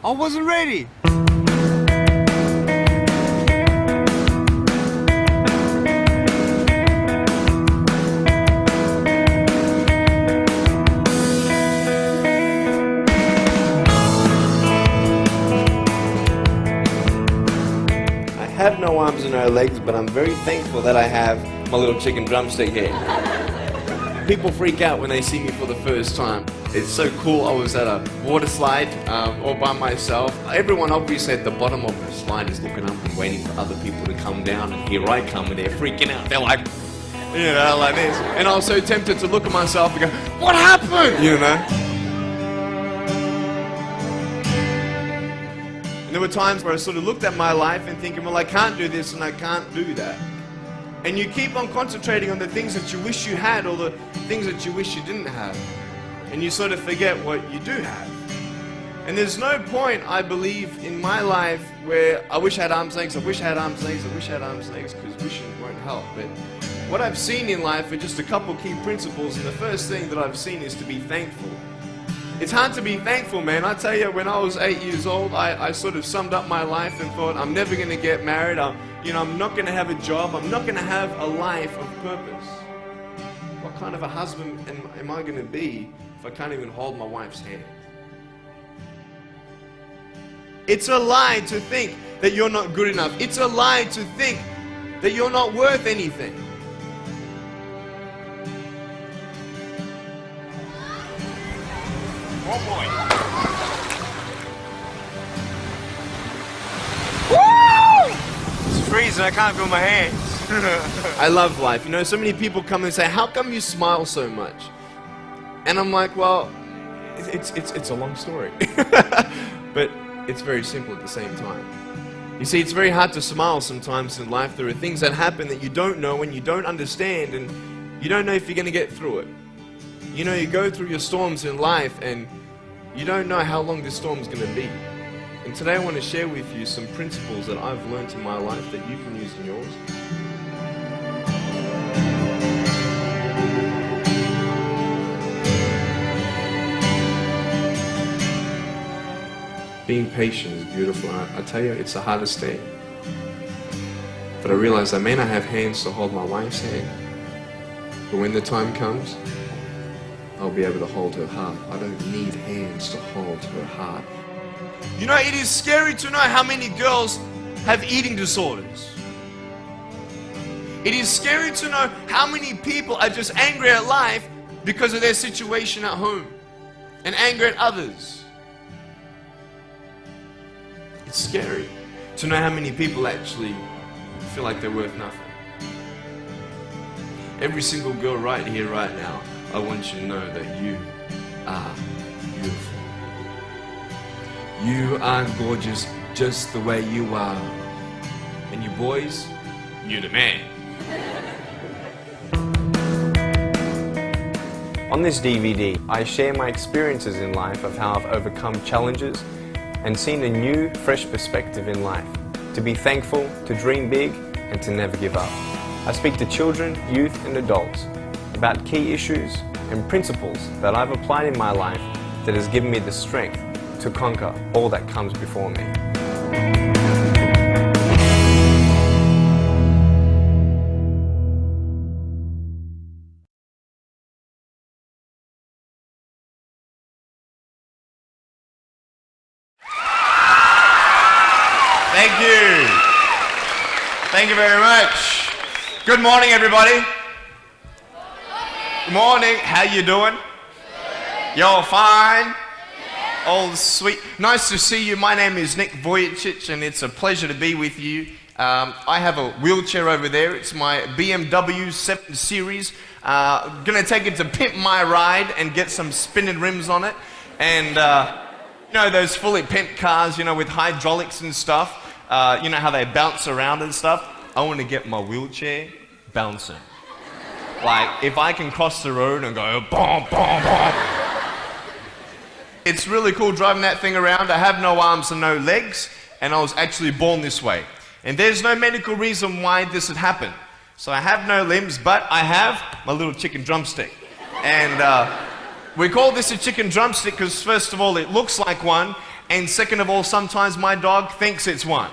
I wasn't ready. I have no arms and no legs, but I'm very thankful that I have my little chicken drumstick here. People freak out when they see me for the first time. It's so cool. I was at a water slide all by myself. Everyone obviously at the bottom of the slide is looking up and waiting for other people to come down, and here I come and they're freaking out. They're like, you know, like this. And I was so tempted to look at myself and go, what happened? You know? There were times where I sort of looked at my life and thinking, well, I can't do this and I can't do that. And you keep on concentrating on the things that you wish you had or the things that you wish you didn't have. And you sort of forget what you do have. And there's no point, I believe, in my life where I wish I had arms and legs, I wish I had arms and legs, I wish I had arms and legs, because wishing won't help. But what I've seen in life are just a couple key principles, and the first thing that I've seen is to be thankful. It's hard to be thankful, man. I tell you, when I was 8 years old, I sort of summed up my life and thought, I'm never going to get married. I'm not going to have a job. I'm not going to have a life of purpose. What kind of a husband am I going to be if I can't even hold my wife's hand? It's a lie to think that you're not good enough. It's a lie to think that you're not worth anything. Oh boy. Woo! It's freezing, I can't feel my hands. I love life. You know, so many people come and say, how come you smile so much? And I'm like, well, it's a long story. But it's very simple at the same time. You see, it's very hard to smile sometimes in life. There are things that happen that you don't know and you don't understand, and you don't know if you're going to get through it. You know, you go through your storms in life and you don't know how long this storm's going to be. And today I want to share with you some principles that I've learned in my life that you can use in yours. Being patient is beautiful. I tell you, it's the hardest thing. But I realize I may not have hands to hold my wife's hand, but when the time comes, I'll be able to hold her heart. I don't need hands to hold her heart. You know, it is scary to know how many girls have eating disorders. It is scary to know how many people are just angry at life because of their situation at home and angry at others. It's scary to know how many people actually feel like they're worth nothing. Every single girl right here, right now, I want you to know that you are beautiful. You are gorgeous just the way you are. And you boys, you're the man. On this DVD, I share my experiences in life of how I've overcome challenges and seen a new, fresh perspective in life. To be thankful, to dream big, and to never give up. I speak to children, youth, and adults about key issues and principles that I've applied in my life that has given me the strength to conquer all that comes before me. Thank you. Thank you very much. Good morning, everybody. Good morning. How you doing? You're fine? All sweet. Nice to see you. My name is Nick Vujicic, and it's a pleasure to be with you. I have a wheelchair over there. It's my BMW 7 Series. Gonna take it to pimp my ride and get some spinning rims on it. And you know, those fully pimped cars, you know, with hydraulics and stuff. You know how they bounce around and stuff? I want to get my wheelchair bouncing. Like, if I can cross the road and go, boom, boom, boom. It's really cool driving that thing around. I have no arms and no legs, and I was actually born this way. And there's no medical reason why this had happened. So I have no limbs, but I have my little chicken drumstick. And we call this a chicken drumstick because, first of all, it looks like one, And second of all, sometimes my dog thinks it's one.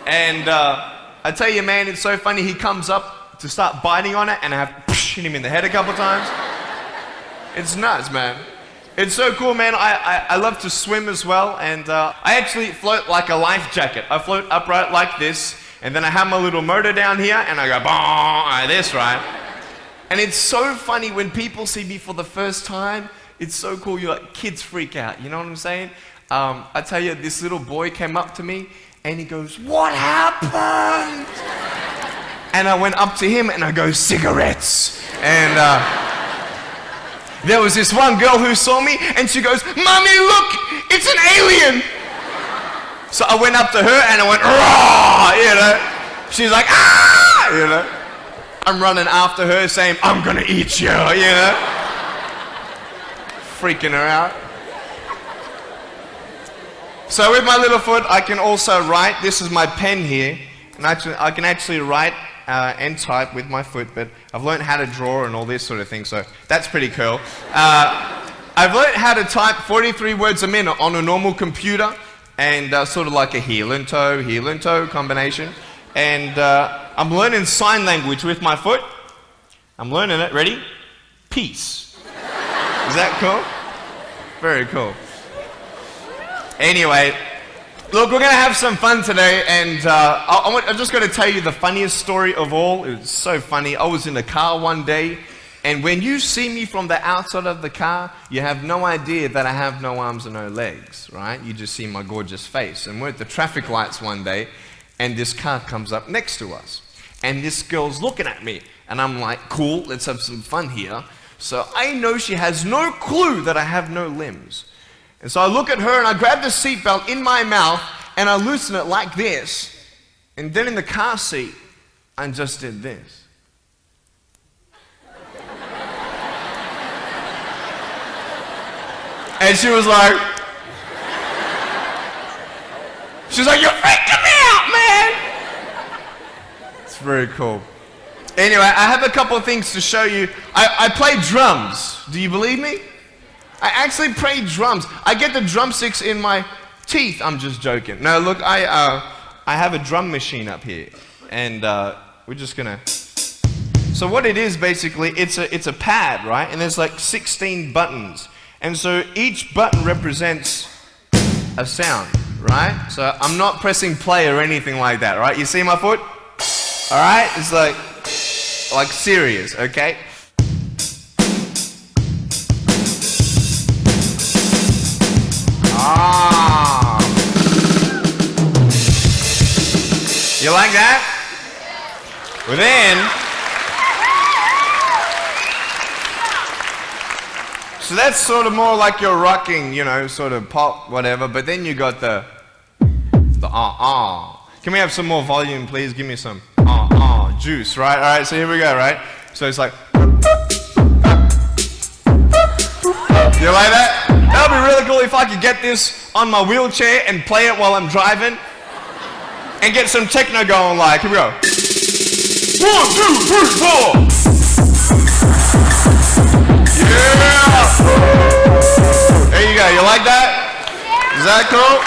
And I tell you, man, it's so funny. He comes up to start biting on it, and I have to hit him in the head a couple times. It's nuts, man. It's so cool, man. I love to swim as well, and I actually float like a life jacket. I float upright like this, and then I have my little motor down here, and I go, bong, like this, right? And it's so funny when people see me for the first time. It's so cool. You're like, kids freak out. You know what I'm saying? I tell you, this little boy came up to me, and he goes, "What happened?" And I went up to him, and I go, "Cigarettes." And there was this one girl who saw me, and she goes, "Mommy, look, it's an alien." So I went up to her, and I went, "Raw," you know. She's like, "Ah," you know. I'm running after her, saying, "I'm gonna eat you," you know. Freaking her out. So with my little foot, I can also write. This is my pen here, and I can actually write and type with my foot, but I've learned how to draw and all this sort of thing, so that's pretty cool. I've learned how to type 43 words a minute on a normal computer, and sort of like a heel and toe combination. And I'm learning sign language with my foot. I'm learning it. Ready? Peace. Is that cool? Very cool. Anyway, look, we're going to have some fun today, and I'm just going to tell you the funniest story of all. It was so funny. I was in a car one day, and when you see me from the outside of the car, you have no idea that I have no arms and no legs, right? You just see my gorgeous face. And we're at the traffic lights one day, and this car comes up next to us. And this girl's looking at me, and I'm like, cool, let's have some fun here. So I know she has no clue that I have no limbs. And so I look at her, and I grab the seatbelt in my mouth, and I loosen it like this. And then in the car seat, I just did this. And she was like, "You're freaking me out, man." It's very cool. Anyway, I have a couple of things to show you. I play drums. Do you believe me? I actually play drums. I get the drumsticks in my teeth. I'm just joking. No, look, I have a drum machine up here, and we're just gonna. So what it is basically, it's a pad, right? And there's like 16 buttons, and so each button represents a sound, right? So I'm not pressing play or anything like that, right? You see my foot? All right, it's like serious, okay? Ah. You like that? Well then, so that's sort of more like your rocking, you know, sort of pop, whatever, but then you got the Can we have some more volume, please? Give me some juice, right? All right, so here we go, right? So it's like, you like that? That would be really cool if I could get this on my wheelchair and play it while I'm driving and get some techno going like, here we go. 1, 2, 3, 4. Yeah! There you go, you like that? Is that cool?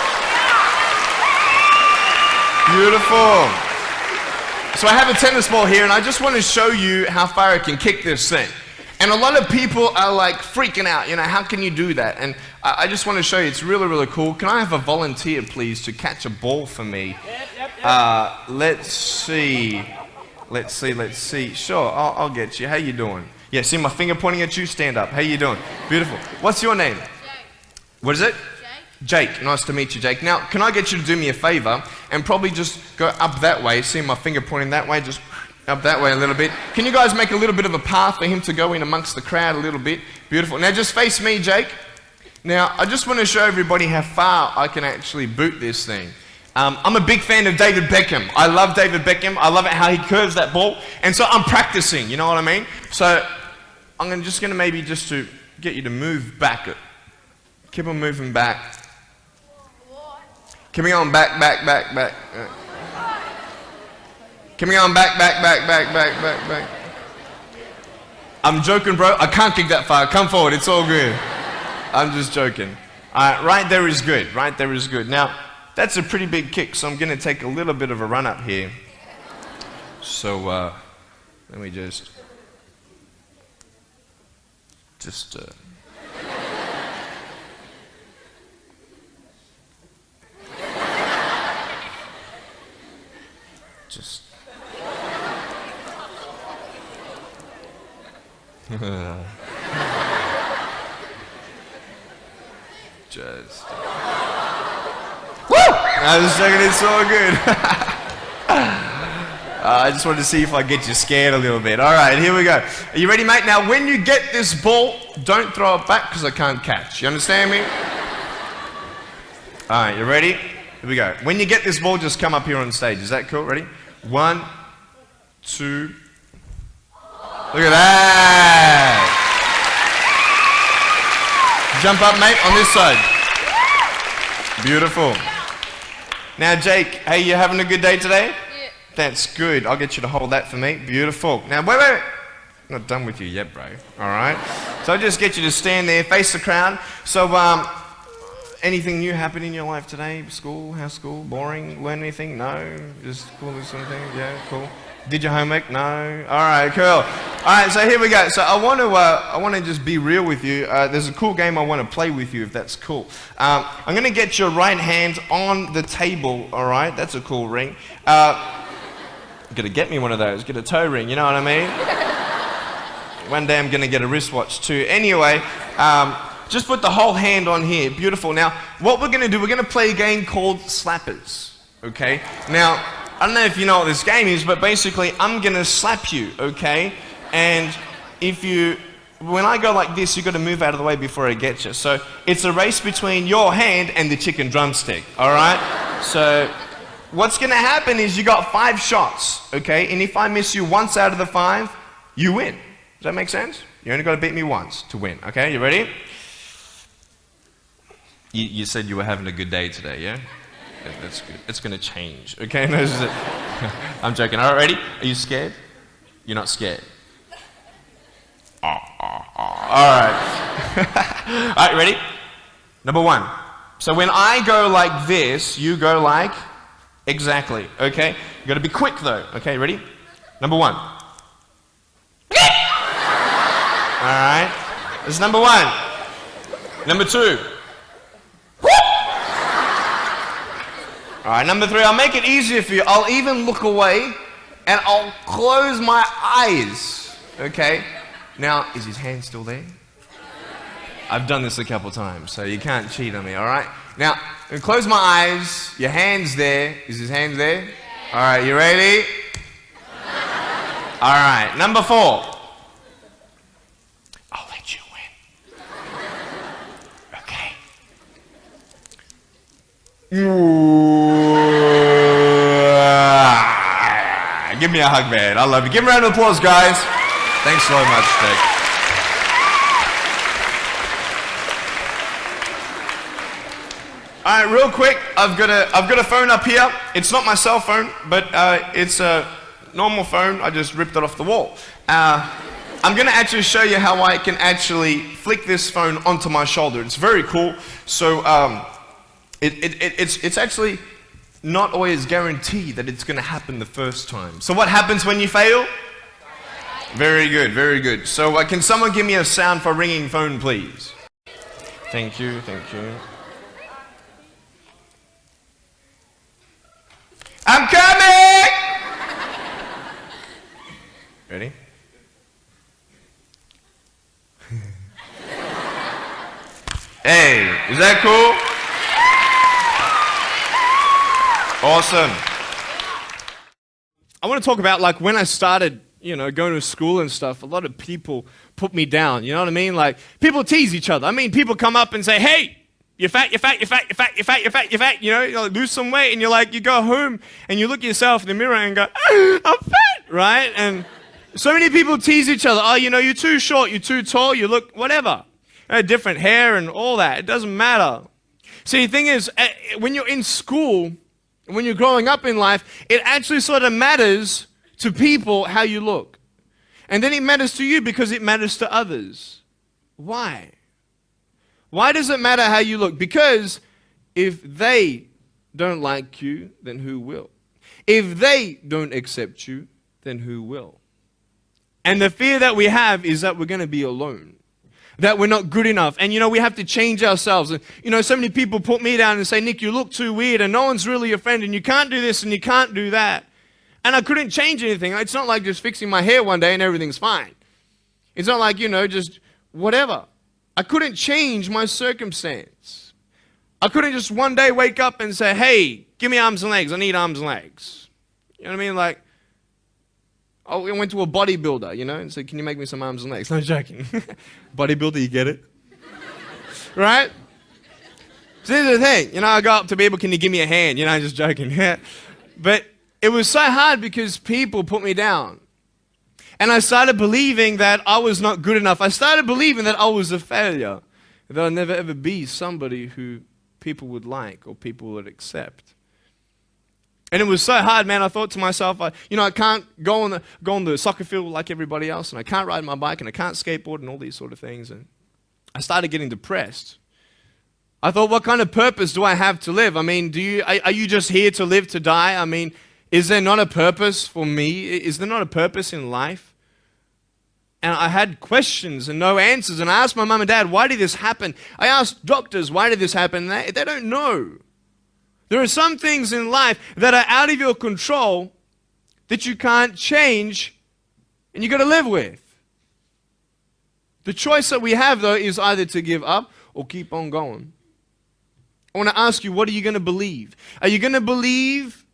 Beautiful. So I have a tennis ball here, and I just want to show you how far I can kick this thing. And a lot of people are like freaking out, you know, how can you do that? And I just want to show you, it's really, really cool. Can I have a volunteer, please, to catch a ball for me? Yep. Let's see. Sure, I'll get you. How you doing? Yeah, see my finger pointing at you? Stand up. How you doing? Beautiful. What's your name? Jake. What is it? Jake. Nice to meet you, Jake. Now, can I get you to do me a favor and probably just go up that way? See my finger pointing that way? Just up that way a little bit. Can you guys make a little bit of a path for him to go in amongst the crowd a little bit? Beautiful. Now just face me, Jake. Now I just want to show everybody how far I can actually boot this thing. I'm a big fan of David Beckham. I love David Beckham. I love it how he curves that ball. And so I'm practicing, you know what I mean? So I'm just going to maybe just to get you to move back. Keep on moving back. Keep on back. Keep on back. I'm joking, bro. I can't kick that far. Come forward. It's all good. I'm just joking. Right there is good. Right there is good. Now, that's a pretty big kick, so I'm going to take a little bit of a run up here. So, let me just just just woo! I was checking it so good. I just wanted to see if I get you scared a little bit. All right, here we go. Are you ready, mate? Now, when you get this ball, don't throw it back because I can't catch. You understand me? All right, you ready? Here we go. When you get this ball, just come up here on stage. Is that cool? Ready? 1, 2. Look at that. Jump up, mate, on this side. Beautiful. Now, Jake, hey, you having a good day today? Yeah. That's good. I'll get you to hold that for me. Beautiful. Now, wait. Not done with you yet, bro. All right? So I'll just get you to stand there, face the crowd. So, anything new happen in your life today? School? How's school? Boring? Learn anything? No? Just cool this sort of thing? Yeah, cool. Did your homework? No? All right, cool. All right, so here we go. So I want to just be real with you. There's a cool game I want to play with you, if that's cool. I'm going to get your right hand on the table, all right? That's a cool ring. You're going to get me one of those. Get a toe ring, you know what I mean? One day I'm going to get a wristwatch too. Anyway, just put the whole hand on here. Beautiful. Now, what we're going to do, we're going to play a game called Slappers, okay? Now, I don't know if you know what this game is, but basically I'm going to slap you, okay? And when I go like this, you've got to move out of the way before I get you. So it's a race between your hand and the chicken drumstick, all right? So what's going to happen is you got 5 shots, okay? And if I miss you once out of the 5, you win. Does that make sense? You only got to beat me once to win, okay? You ready? You said you were having a good day today, yeah? That's good. It's going to change, okay? No, I'm joking. All right, ready? Are you scared? You're not scared. All right. All right, ready? Number 1. So when I go like this, you go like exactly, okay? You got to be quick though, okay? Ready? Number 1. All right. This is number 1. Number 2. All right, number 3, I'll make it easier for you. I'll even look away and I'll close my eyes, okay? Now, is his hand still there? I've done this a couple times, so you can't cheat on me, all right? Now, I'm gonna close my eyes. Your hand's there. Is his hand there? All right, you ready? All right, number 4. I'll let you win. Okay. Give me a hug, man. I love you. Give him a round of applause, guys. Thanks so much, Jake. All right, real quick. I've got a phone up here. It's not my cell phone, but it's a normal phone. I just ripped it off the wall. I'm going to actually show you how I can actually flick this phone onto my shoulder. It's very cool. So it's actually not always guaranteed that it's going to happen the first time. So what happens when you fail? Very good, very good. So can someone give me a sound for ringing phone, please? Thank you, thank you. I'm coming! Ready? Hey, is that cool? Awesome. I want to talk about like when I started, going to school and stuff, a lot of people put me down, you know what I mean? Like people tease each other. I mean, people come up and say, hey, you're fat, you're fat, you're fat, you're fat, you're fat, you're fat, you're fat, you like, lose some weight, and you're like, you go home and you look at yourself in the mirror and go, I'm fat, right? And so many people tease each other. Oh, you're too short, you're too tall, you look whatever. Different hair and all that. It doesn't matter. See, the thing is, when you're in school, when you're growing up in life, it actually sort of matters to people how you look. And then it matters to you because it matters to others. Why? Why does it matter how you look? Because if they don't like you, then who will? If they don't accept you, then who will? And the fear that we have is that we're going to be alone, that we're not good enough. And, we have to change ourselves. And, so many people put me down and say, Nick, you look too weird and no one's really your friend and you can't do this and you can't do that. And I couldn't change anything. It's not like just fixing my hair one day and everything's fine. It's not like, just whatever. I couldn't change my circumstance. I couldn't just one day wake up and say, hey, give me arms and legs. I need arms and legs. You know what I mean? Like, I went to a bodybuilder, and said, can you make me some arms and legs? No, joking. Bodybuilder, you get it? Right? So this is the thing. I go up to people, can you give me a hand? Just joking. But it was so hard because people put me down. And I started believing that I was not good enough. I started believing that I was a failure. That I'd never ever be somebody who people would like or people would accept. And it was so hard, man. I thought to myself, I can't go on the soccer field like everybody else, and I can't ride my bike, and I can't skateboard, and all these sort of things. And I started getting depressed. I thought, what kind of purpose do I have to live? I mean, are you just here to live to die? I mean, is there not a purpose for me? Is there not a purpose in life? And I had questions and no answers. And I asked my mum and dad, why did this happen? I asked doctors, why did this happen? They don't know. There are some things in life that are out of your control that you can't change and you got to live with. The choice that we have, though, is either to give up or keep on going. I want to ask you, what are you going to believe? Are you going to believe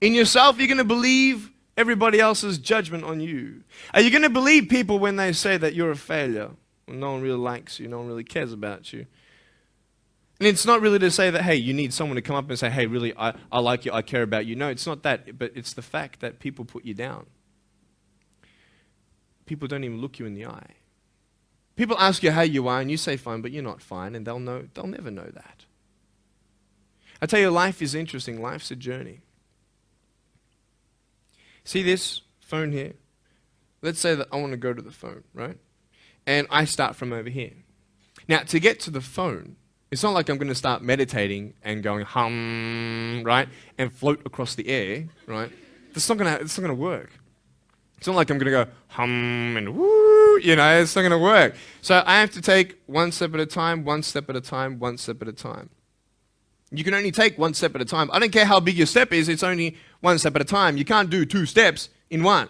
in yourself? Are you going to believe everybody else's judgment on you? Are you going to believe people when they say that you're a failure? When no one really likes you, no one really cares about you. And it's not really to say that, hey, you need someone to come up and say, hey, really, I like you, I care about you. No, it's not that, but it's the fact that people put you down. People don't even look you in the eye. People ask you how you are, and you say fine, but you're not fine, and they'll never know that. I tell you, life is interesting. Life's a journey. See this phone here? Let's say that I want to go to the phone, right? And I start from over here. Now, to get to the phone, it's not like I'm going to start meditating and going hum, right? And float across the air, right? It's not going to work. It's not like I'm going to go hum and woo, it's not going to work. So I have to take one step at a time, one step at a time, one step at a time. You can only take one step at a time. I don't care how big your step is, it's only one step at a time. You can't do 2 steps in one.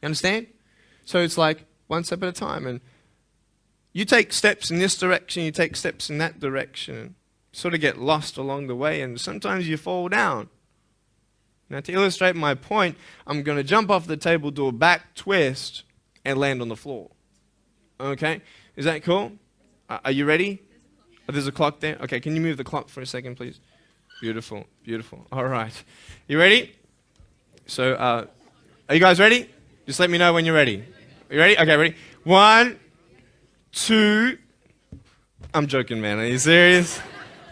You understand? So it's like one step at a time. And you take steps in this direction, you take steps in that direction. You sort of get lost along the way, and sometimes you fall down. Now, to illustrate my point, I'm going to jump off the table, do a back twist, and land on the floor. Okay? Is that cool? Are you ready? Oh, there's a clock there. Okay, can you move the clock for a second, please? Beautiful, beautiful. All right. You ready? So, are you guys ready? Just let me know when you're ready. Are you ready? Okay, ready? 1, 2. I'm joking, man. Are you serious?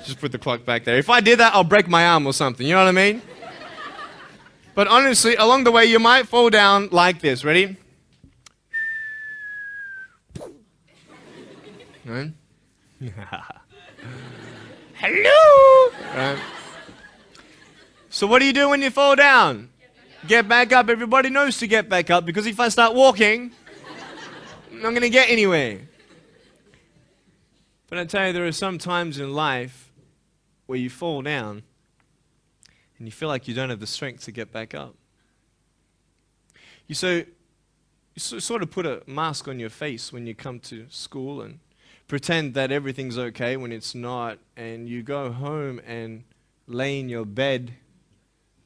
Just put the clock back there. If I did that, I'll break my arm or something. You know what I mean? But honestly, along the way, you might fall down like this. Ready? Right? Hello! Right. So what do you do when you fall down? Get back up. Everybody knows to get back up, because if I start walking, I'm not going to get anywhere. But I tell you, there are some times in life where you fall down and you feel like you don't have the strength to get back up. You sort of put a mask on your face when you come to school and pretend that everything's okay when it's not, and you go home and lay in your bed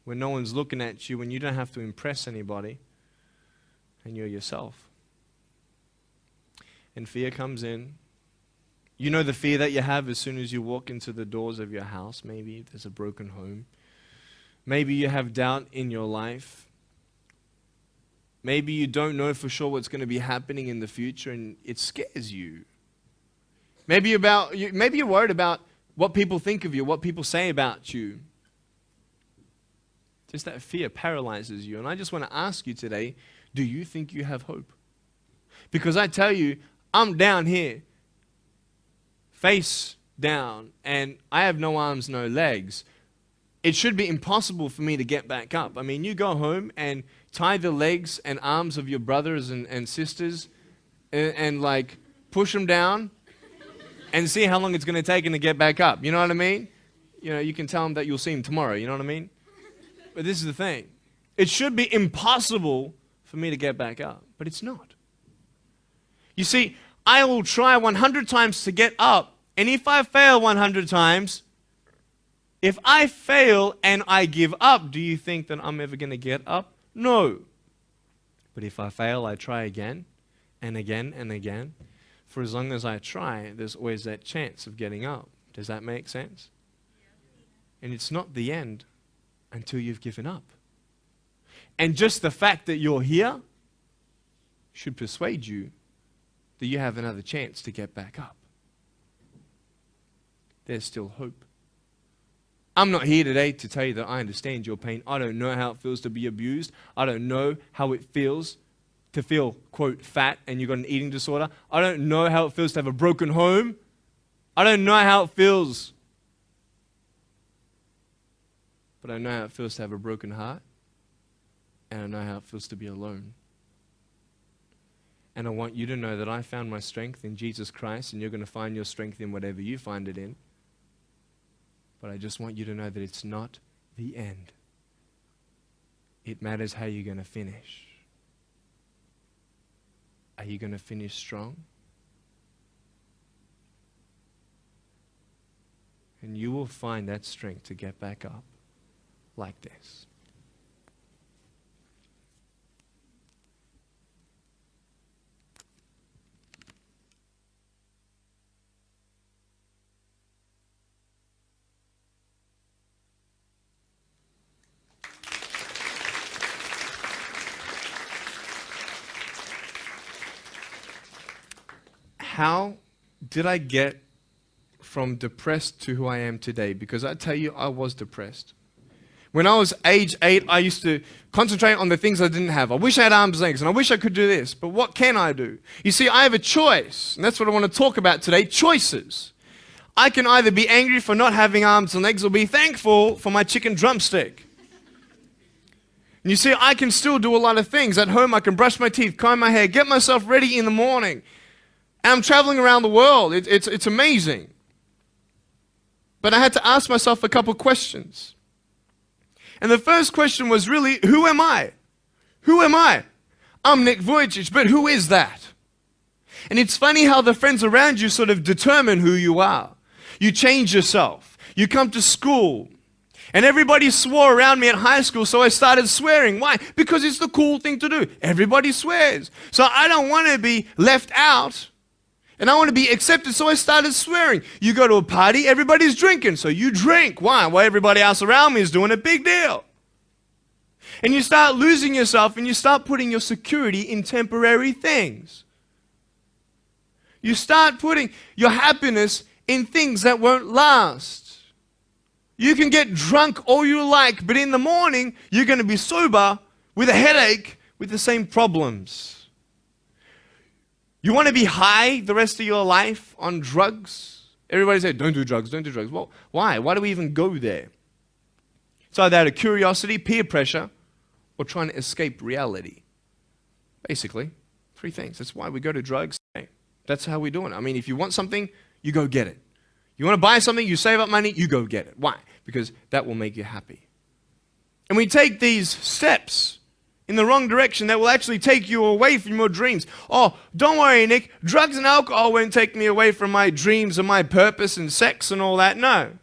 when no one's looking at you, when you don't have to impress anybody, and you're yourself. And fear comes in. You know the fear that you have as soon as you walk into the doors of your house. Maybe there's a broken home. Maybe you have doubt in your life. Maybe you don't know for sure what's going to be happening in the future, and it scares you. Maybe you're worried about what people think of you, what people say about you. Just that fear paralyzes you. And I just want to ask you today, do you think you have hope? Because I tell you, I'm down here face down and I have no arms, no legs, it should be impossible for me to get back up. I mean, you go home and tie the legs and arms of your brothers and sisters and like push them down and see how long it's going to take them to get back up. You know what I mean? You know, you can tell them that you'll see them tomorrow. You know what I mean? But this is the thing. It should be impossible for me to get back up, but it's not. You see, I will try 100 times to get up, and if I fail 100 times, if I fail and I give up, do you think that I'm ever going to get up? No. But if I fail, I try again and again and again. For as long as I try, there's always that chance of getting up. Does that make sense? And it's not the end until you've given up. And just the fact that you're here should persuade you that you have another chance to get back up. There's still hope. I'm not here today to tell you that I understand your pain. I don't know how it feels to be abused. I don't know how it feels to feel, quote, fat and you've got an eating disorder. I don't know how it feels to have a broken home. I don't know how it feels. But I know how it feels to have a broken heart. And I know how it feels to be alone. And I want you to know that I found my strength in Jesus Christ, and you're going to find your strength in whatever you find it in. But I just want you to know that it's not the end. It matters how you're going to finish. Are you going to finish strong? And you will find that strength to get back up like this. How did I get from depressed to who I am today? Because I tell you, I was depressed. When I was age 8, I used to concentrate on the things I didn't have. I wish I had arms and legs, and I wish I could do this, but what can I do? You see, I have a choice, and that's what I want to talk about today, choices. I can either be angry for not having arms and legs or be thankful for my chicken drumstick. And you see, I can still do a lot of things. At home, I can brush my teeth, comb my hair, get myself ready in the morning. And I'm traveling around the world. It's amazing. But I had to ask myself a couple questions. And the first question was really, who am I? Who am I? I'm Nick Vujicic, but who is that? And it's funny how the friends around you sort of determine who you are. You change yourself. You come to school. And everybody swore around me at high school, so I started swearing. Why? Because it's the cool thing to do. Everybody swears. So I don't want to be left out. And I want to be accepted, so I started swearing. You go to a party, everybody's drinking, so you drink. Why? Well, everybody else around me is doing a big deal. And you start losing yourself, and you start putting your security in temporary things. You start putting your happiness in things that won't last. You can get drunk all you like, but in the morning, you're going to be sober with a headache with the same problems. You want to be high the rest of your life on drugs? Everybody says, don't do drugs, don't do drugs. Well, why? Why do we even go there? It's either out of curiosity, peer pressure, or trying to escape reality. Basically, 3 things. That's why we go to drugs. That's how we do it. I mean, if you want something, you go get it. You want to buy something, you save up money, you go get it. Why? Because that will make you happy. And we take these steps in the wrong direction that will actually take you away from your dreams. Oh, don't worry, Nick. Drugs and alcohol won't take me away from my dreams and my purpose and sex and all that. No.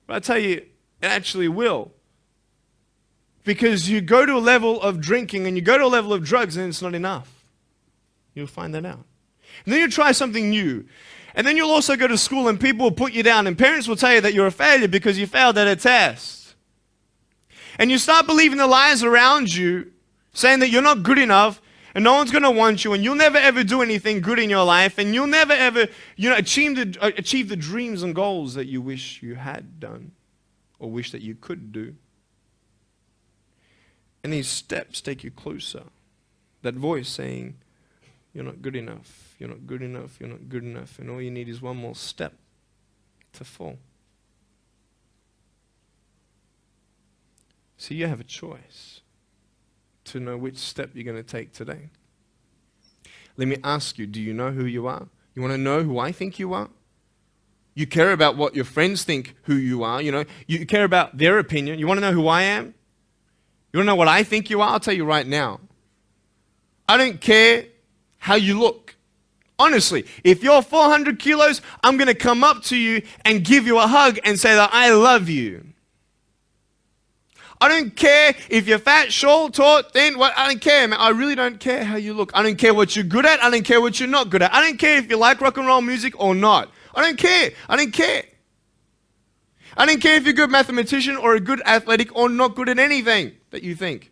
But I tell you, it actually will. Because you go to a level of drinking and you go to a level of drugs and it's not enough. You'll find that out. And then you try something new. And then you'll also go to school and people will put you down and parents will tell you that you're a failure because you failed at a test. And you start believing the lies around you, saying that you're not good enough, and no one's going to want you, and you'll never ever do anything good in your life, and you'll never ever, achieve the dreams and goals that you wish you had done, or wish that you could do. And these steps take you closer. That voice saying, You're not good enough. You're not good enough. You're not good enough. And all you need is one more step to fall. So you have a choice to know which step you're going to take today. Let me ask you, do you know who you are? You want to know who I think you are? You care about what your friends think who you are. You care about their opinion. You want to know who I am? You want to know what I think you are? I'll tell you right now. I don't care how you look. Honestly, if you're 400 kilos, I'm going to come up to you and give you a hug and say that I love you. I don't care if you're fat, short, tall, thin, what, I don't care, man. I really don't care how you look. I don't care what you're good at. I don't care what you're not good at. I don't care if you like rock and roll music or not. I don't care. I don't care. I don't care if you're a good mathematician or a good athletic or not good at anything that you think.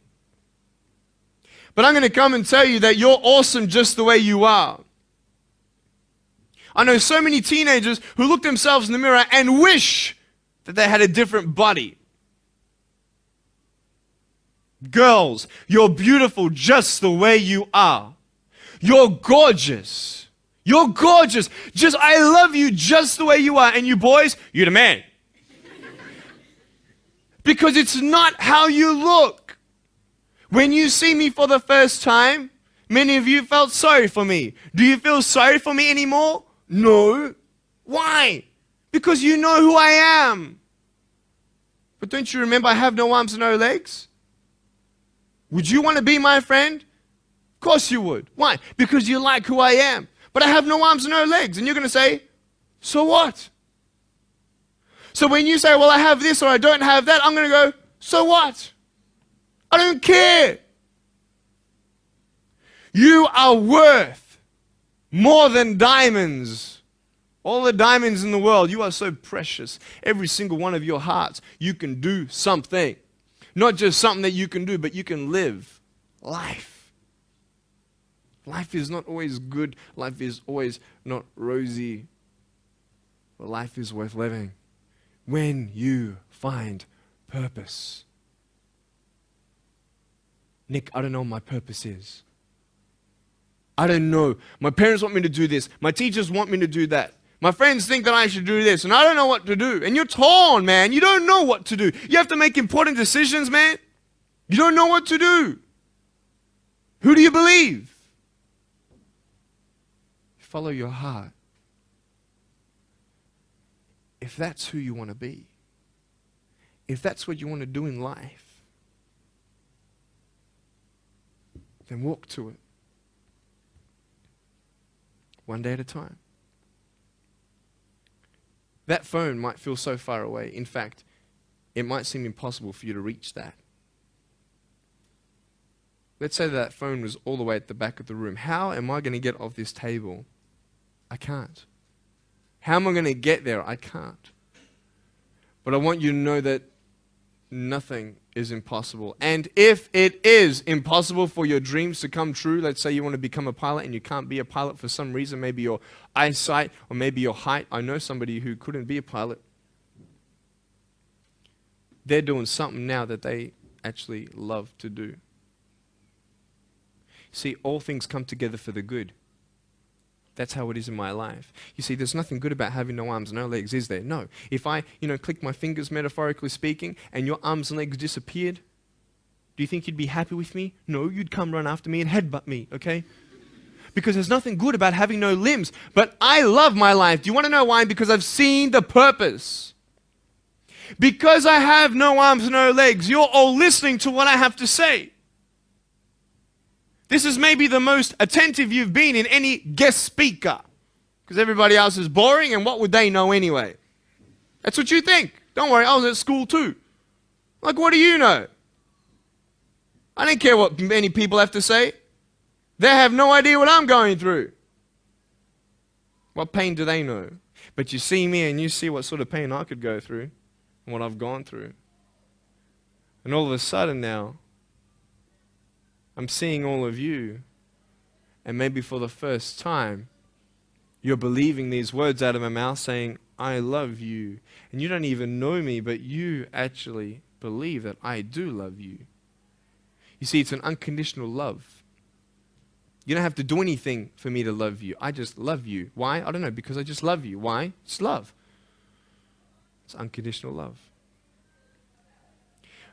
But I'm going to come and tell you that you're awesome just the way you are. I know so many teenagers who look themselves in the mirror and wish that they had a different body. Girls, you're beautiful just the way you are. You're gorgeous. You're gorgeous. I love you just the way you are. And you boys, you're the man. Because it's not how you look. When you see me for the first time, many of you felt sorry for me. Do you feel sorry for me anymore? No. Why? Because you know who I am. But don't you remember I have no arms and no legs? Would you want to be my friend? Of course you would. Why? Because you like who I am. But I have no arms and no legs. And you're going to say, so what? So when you say, well, I have this or I don't have that, I'm going to go, so what? I don't care. You are worth more than diamonds. All the diamonds in the world, you are so precious. Every single one of your hearts, you can do something. Not just something that you can do, but you can live life. Life is not always good. Life is always not rosy. But life is worth living when you find purpose. Nick, I don't know what my purpose is. I don't know. My parents want me to do this. My teachers want me to do that. My friends think that I should do this, and I don't know what to do. And you're torn, man. You don't know what to do. You have to make important decisions, man. You don't know what to do. Who do you believe? Follow your heart. If that's who you want to be, if that's what you want to do in life, then walk to it. One day at a time. That phone might feel so far away. In fact, it might seem impossible for you to reach that. Let's say that phone was all the way at the back of the room. How am I going to get off this table? I can't. How am I going to get there? I can't. But I want you to know that nothing is impossible. And if it is impossible for your dreams to come true, let's say you want to become a pilot and you can't be a pilot for some reason, maybe your eyesight or maybe your height. I know somebody who couldn't be a pilot. They're doing something now that they actually love to do. See, all things come together for the good. That's how it is in my life. You see, there's nothing good about having no arms, no legs, is there? No. If I, click my fingers, metaphorically speaking, and your arms and legs disappeared, do you think you'd be happy with me? No, you'd come run after me and headbutt me, okay? Because there's nothing good about having no limbs. But I love my life. Do you want to know why? Because I've seen the purpose. Because I have no arms, no legs, you're all listening to what I have to say. This is maybe the most attentive you've been in any guest speaker. Because everybody else is boring, and what would they know anyway? That's what you think. Don't worry, I was at school too. Like, what do you know? I don't care what many people have to say. They have no idea what I'm going through. What pain do they know? But you see me and you see what sort of pain I could go through and what I've gone through. And all of a sudden now, I'm seeing all of you, and maybe for the first time, you're believing these words out of my mouth saying, I love you. And you don't even know me, but you actually believe that I do love you. You see, it's an unconditional love. You don't have to do anything for me to love you. I just love you. Why? I don't know, because I just love you. Why? It's love. It's unconditional love.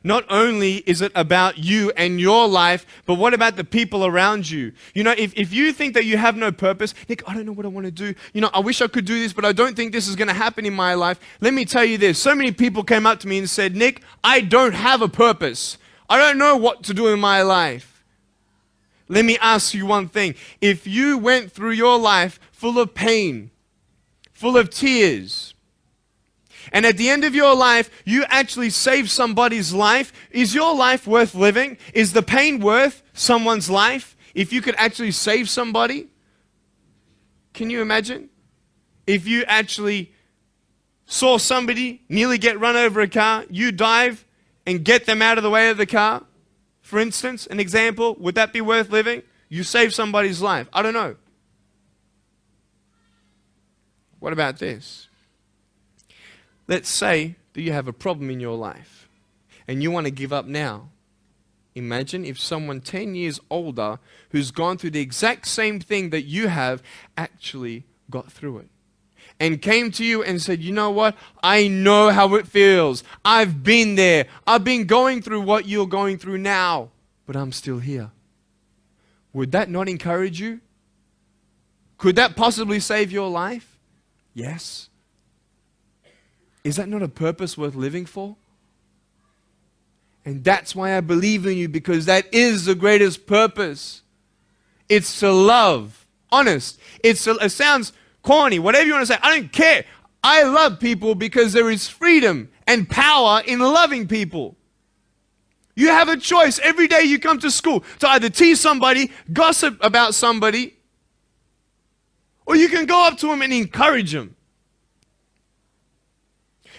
Not only is it about you and your life, but what about the people around you? You know, if you think that you have no purpose, Nick, I don't know what I want to do. You know, I wish I could do this, but I don't think this is going to happen in my life. Let me tell you this. So many people came up to me and said, Nick, I don't have a purpose. I don't know what to do in my life. Let me ask you one thing. If you went through your life full of pain, full of tears, and at the end of your life, you actually saved somebody's life, is your life worth living? Is the pain worth someone's life? If you could actually save somebody? Can you imagine? If you actually saw somebody nearly get run over a car, you dive and get them out of the way of the car, for instance, an example, would that be worth living? You saved somebody's life. I don't know. What about this? Let's say that you have a problem in your life and you want to give up now. Imagine if someone 10 years older who's gone through the exact same thing that you have actually got through it and came to you and said, you know what? I know how it feels. I've been there. I've been going through what you're going through now, but I'm still here. Would that not encourage you? Could that possibly save your life? Yes. Is that not a purpose worth living for? And that's why I believe in you, because that is the greatest purpose. It's to love. Honest. It sounds corny, whatever you want to say. I don't care. I love people because there is freedom and power in loving people. You have a choice every day you come to school to either tease somebody, gossip about somebody, or you can go up to them and encourage them.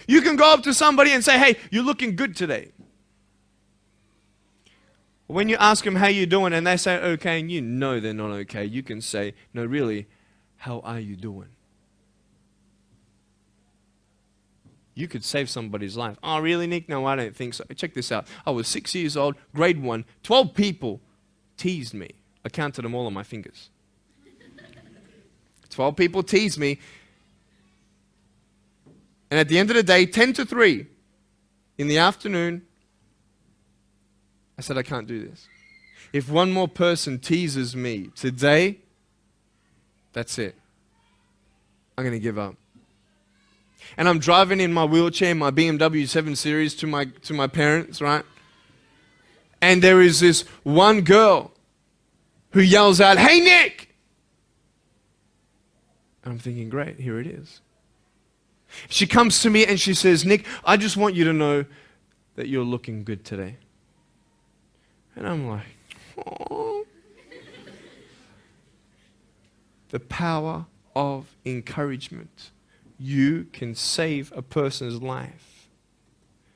You can go up to somebody and say, hey, you're looking good today. When you ask them how you're doing and they say okay and you know they're not okay, you can say, no, really, how are you doing? You could save somebody's life. Oh, really, Nick? No, I don't think so. Check this out. I was 6 years old, grade 1, 12 people teased me. I counted them all on my fingers. 12 people teased me. And at the end of the day, 10 to 3 in the afternoon, I said, I can't do this. If one more person teases me today, that's it. I'm going to give up. And I'm driving in my wheelchair, my BMW 7 Series to my parents, right? And there is this one girl who yells out, hey, Nick! And I'm thinking, great, here it is. She comes to me and she says, Nick, I just want you to know that you're looking good today. And I'm like, oh. The power of encouragement. You can save a person's life.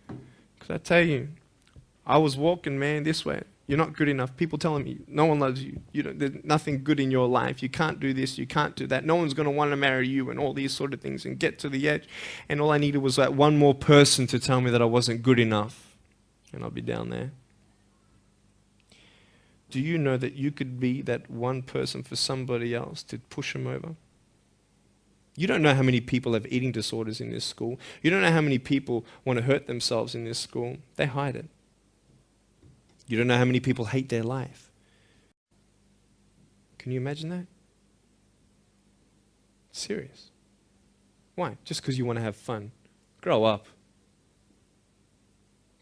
Because I tell you, I was walking, man, this way. You're not good enough. People telling me, no one loves you. There's nothing good in your life. You can't do this. You can't do that. No one's going to want to marry you and all these sort of things and get to the edge. And all I needed was that one more person to tell me that I wasn't good enough. And I'll be down there. Do you know that you could be that one person for somebody else to push them over? You don't know how many people have eating disorders in this school. You don't know how many people want to hurt themselves in this school. They hide it. You don't know how many people hate their life. Can you imagine that? Serious. Why? Just because you want to have fun. Grow up.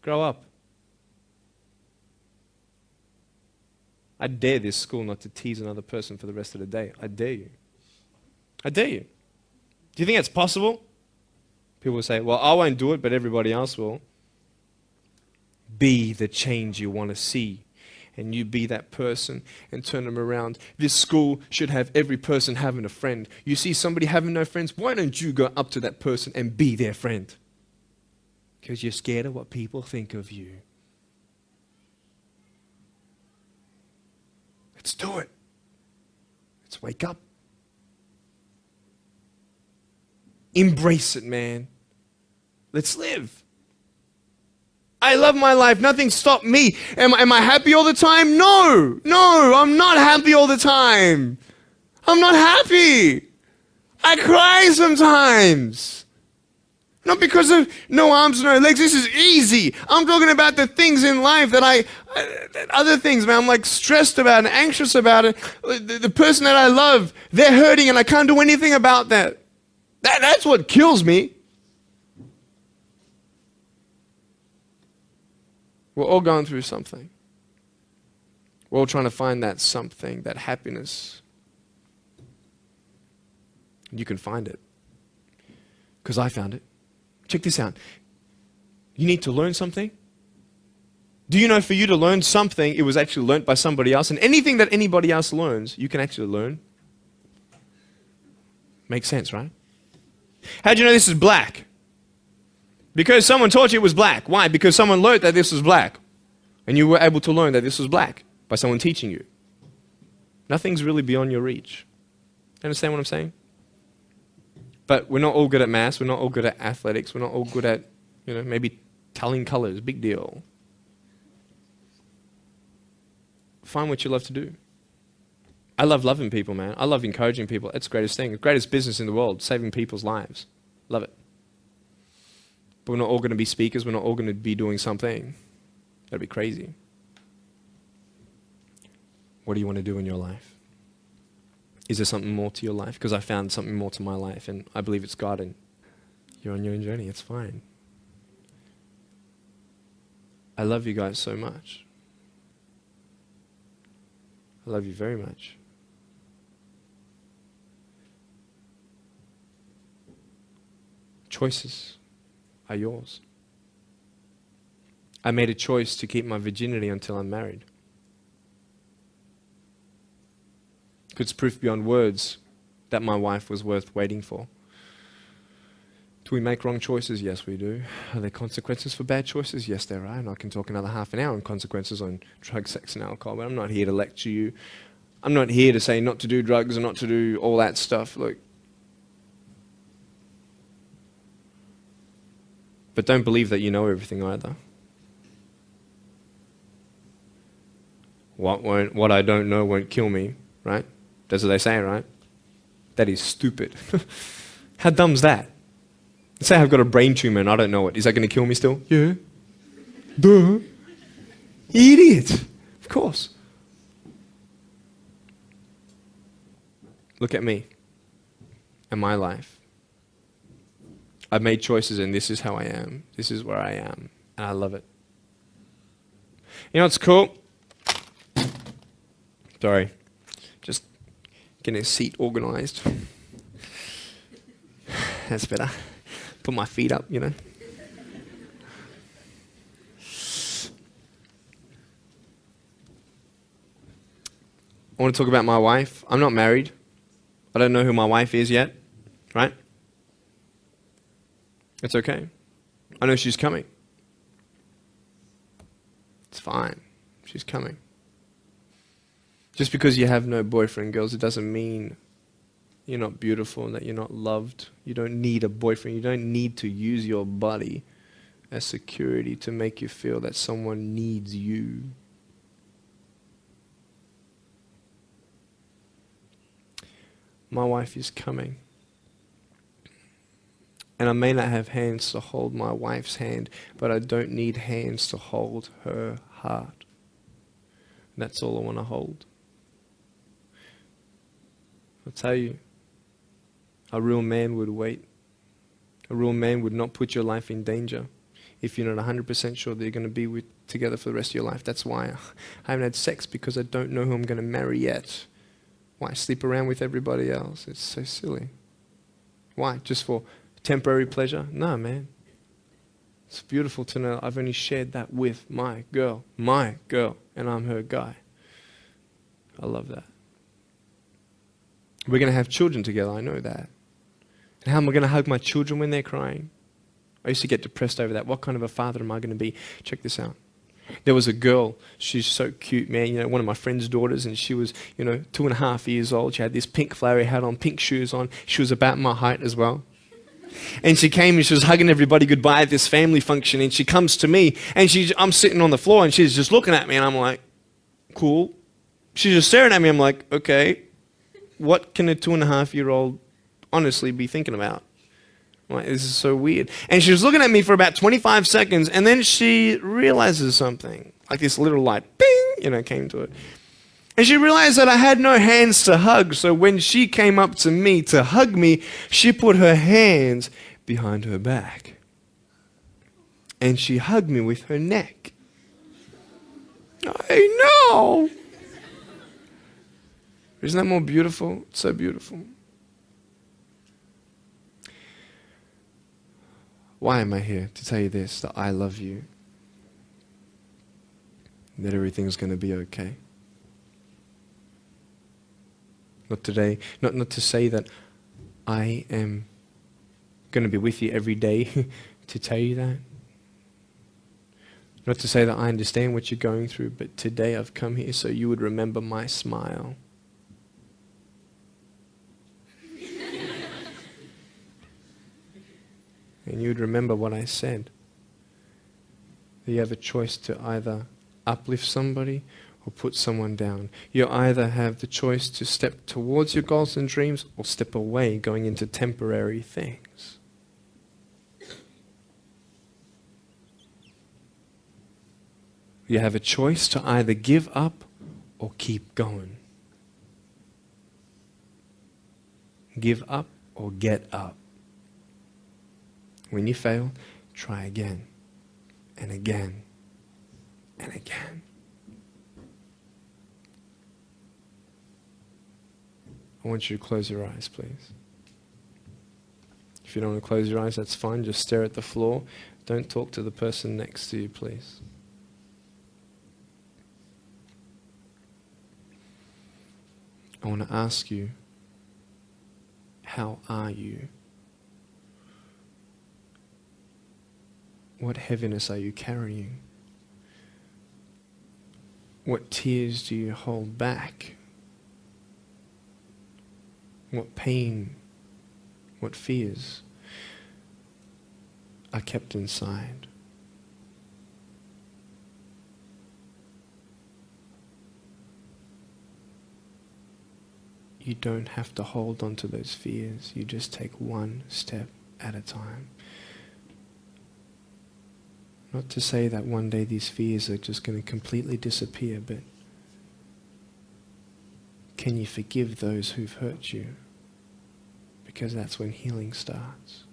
Grow up. I dare this school not to tease another person for the rest of the day. I dare you. I dare you. Do you think that's possible? People will say, well, I won't do it, but everybody else will. Be the change you want to see. And you be that person and turn them around. This school should have every person having a friend. You see somebody having no friends, why don't you go up to that person and be their friend? Because you're scared of what people think of you. Let's do it. Let's wake up. Embrace it, man. Let's live. I love my life. Nothing stopped me. Am I happy all the time? No. No, I'm not happy all the time. I'm not happy. I cry sometimes. Not because of no arms, no legs. This is easy. I'm talking about the things in life that other things, man, I'm like stressed about and anxious about it. The person that I love, they're hurting and I can't do anything about that. That's what kills me. We're all going through something. We're all trying to find that something, that happiness. You can find it. Because I found it. Check this out. You need to learn something. Do you know for you to learn something, it was actually learnt by somebody else? And anything that anybody else learns, you can actually learn. Makes sense, right? How do you know this is black? Because someone taught you it was black. Why? Because someone learned that this was black. And you were able to learn that this was black by someone teaching you. Nothing's really beyond your reach. Understand what I'm saying? But we're not all good at maths. We're not all good at athletics. We're not all good at, maybe telling colors. Big deal. Find what you love to do. I love loving people, man. I love encouraging people. It's the greatest thing. The greatest business in the world, saving people's lives. Love it. But we're not all going to be speakers. We're not all going to be doing something. That'd be crazy. What do you want to do in your life? Is there something more to your life? Because I found something more to my life, and I believe it's God, and you're on your own journey. It's fine. I love you guys so much. I love you very much. Choices are yours. I made a choice to keep my virginity until I'm married. It's proof beyond words that my wife was worth waiting for. Do we make wrong choices? Yes, we do. Are there consequences for bad choices? Yes, there are. And I can talk another half an hour on consequences on drugs, sex, and alcohol, but I'm not here to lecture you. I'm not here to say not to do drugs and not to do all that stuff. Look. But don't believe that you know everything either. What I don't know won't kill me, right? That's what they say, right? That is stupid. How dumb's that? Let's say I've got a brain tumor and I don't know it. Is that going to kill me still? Yeah. Duh. Idiot. Of course. Look at me and my life. I've made choices and this is how I am. This is where I am. And I love it. You know what's cool? Sorry. Just getting a seat organized. That's better. Put my feet up, I want to talk about my wife. I'm not married. I don't know who my wife is yet, right? It's okay. I know she's coming. It's fine. She's coming. Just because you have no boyfriend, girls, it doesn't mean you're not beautiful and that you're not loved. You don't need a boyfriend. You don't need to use your body as security to make you feel that someone needs you. My wife is coming. And I may not have hands to hold my wife's hand, but I don't need hands to hold her heart. That's all I want to hold. I'll tell you, a real man would wait. A real man would not put your life in danger if you're not 100% sure that you're going to be together for the rest of your life. That's why I haven't had sex, because I don't know who I'm going to marry yet. Why sleep around with everybody else? It's so silly. Why? Just for temporary pleasure? No, man. It's beautiful to know I've only shared that with my girl, and I'm her guy. I love that. We're going to have children together, I know that. And how am I going to hug my children when they're crying? I used to get depressed over that. What kind of a father am I going to be? Check this out. There was a girl, she's so cute, man, one of my friend's daughters, and she was, 2.5 years old. She had this pink flowery hat on, pink shoes on. She was about my height as well. And she came and she was hugging everybody goodbye at this family function. And she comes to me and I'm sitting on the floor and she's just looking at me and I'm like, cool. She's just staring at me. I'm like, okay, what can a 2.5-year-old honestly be thinking about? I'm like, this is so weird. And she was looking at me for about 25 seconds and then she realizes something. Like this little light, bing, came to it. And she realized that I had no hands to hug. So when she came up to me to hug me, she put her hands behind her back. And she hugged me with her neck. I know. Isn't that more beautiful? It's so beautiful. Why am I here? To tell you this, that I love you. That everything's going to be okay. Not today, not to say that I am going to be with you every day to tell you that. Not to say that I understand what you're going through, but today I've come here so you would remember my smile. And you would remember what I said. That you have a choice to either uplift somebody or put someone down. You either have the choice to step towards your goals and dreams or step away, going into temporary things. You have a choice to either give up or keep going. Give up or get up. When you fail, try again and again and again. I want you to close your eyes, please. If you don't want to close your eyes, that's fine. Just stare at the floor. Don't talk to the person next to you, please. I want to ask you, how are you? What heaviness are you carrying? What tears do you hold back? What pain, what fears are kept inside? You don't have to hold on to those fears. You just take one step at a time. Not to say that one day these fears are just going to completely disappear, but can you forgive those who've hurt you? Because that's when healing starts.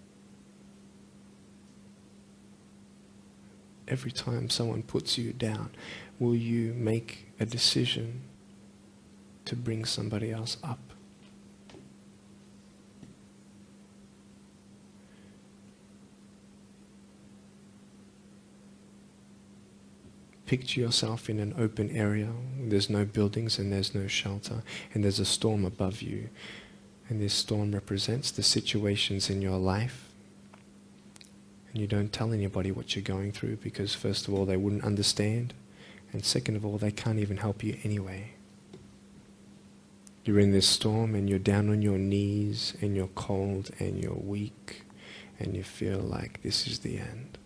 Every time someone puts you down, will you make a decision to bring somebody else up? Picture yourself in an open area. There's no buildings and there's no shelter, and there's a storm above you. And this storm represents the situations in your life. And you don't tell anybody what you're going through because first of all, they wouldn't understand. And second of all, they can't even help you anyway. You're in this storm and you're down on your knees and you're cold and you're weak and you feel like this is the end.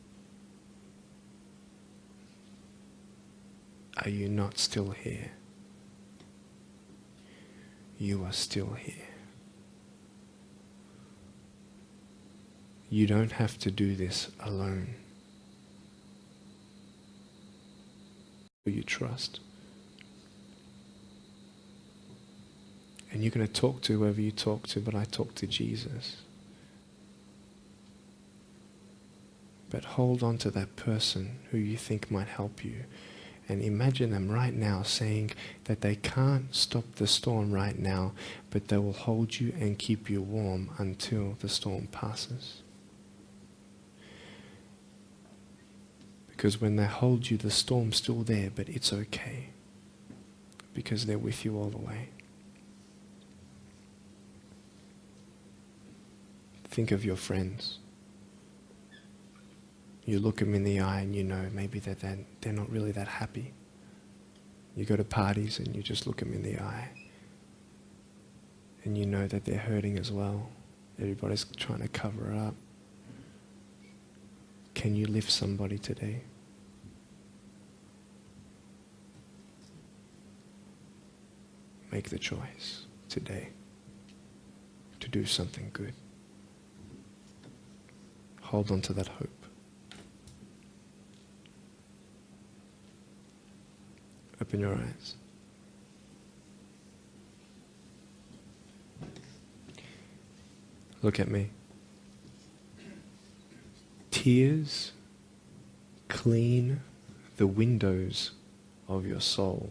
Are you not still here? You are still here. You don't have to do this alone. Who you trust. And you're going to talk to whoever you talk to, but I talk to Jesus. But hold on to that person who you think might help you. And imagine them right now saying that they can't stop the storm right now, but they will hold you and keep you warm until the storm passes. Because when they hold you, the storm's still there, but it's okay. Because they're with you all the way. Think of your friends. You look them in the eye and you know maybe that they're not really that happy. You go to parties and you just look them in the eye. And you know that they're hurting as well. Everybody's trying to cover up. Can you lift somebody today? Make the choice today to do something good. Hold on to that hope. Open your eyes. Look at me. Tears clean the windows of your soul.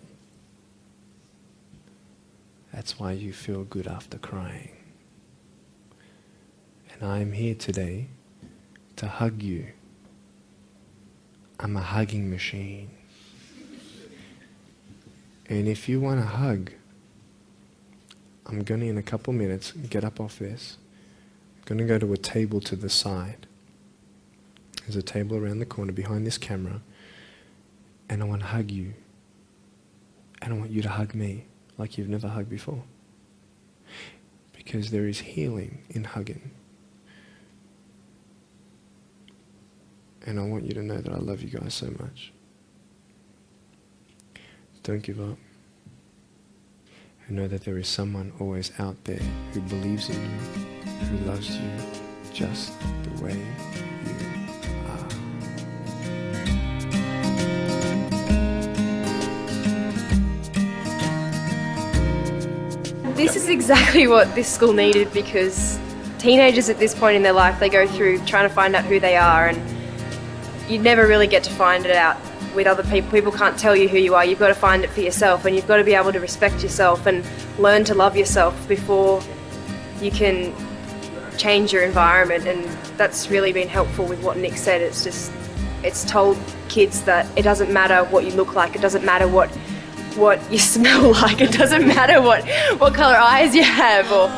That's why you feel good after crying. And I'm here today to hug you. I'm a hugging machine. And if you want a hug, I'm going to, in a couple minutes, get up off this. I'm going to go to a table to the side. There's a table around the corner behind this camera. And I want to hug you. And I want you to hug me like you've never hugged before. Because there is healing in hugging. And I want you to know that I love you guys so much. Don't give up. And know that there is someone always out there who believes in you, who loves you just the way you are. This is exactly what this school needed, because teenagers at this point in their life, they go through trying to find out who they are, and you never really get to find it out with other people. People can't tell you who you are. You've got to find it for yourself, and you've got to be able to respect yourself and learn to love yourself before you can change your environment. And that's really been helpful with what Nick said. It's told kids that it doesn't matter what you look like, it doesn't matter what you smell like, it doesn't matter what colour eyes you have, or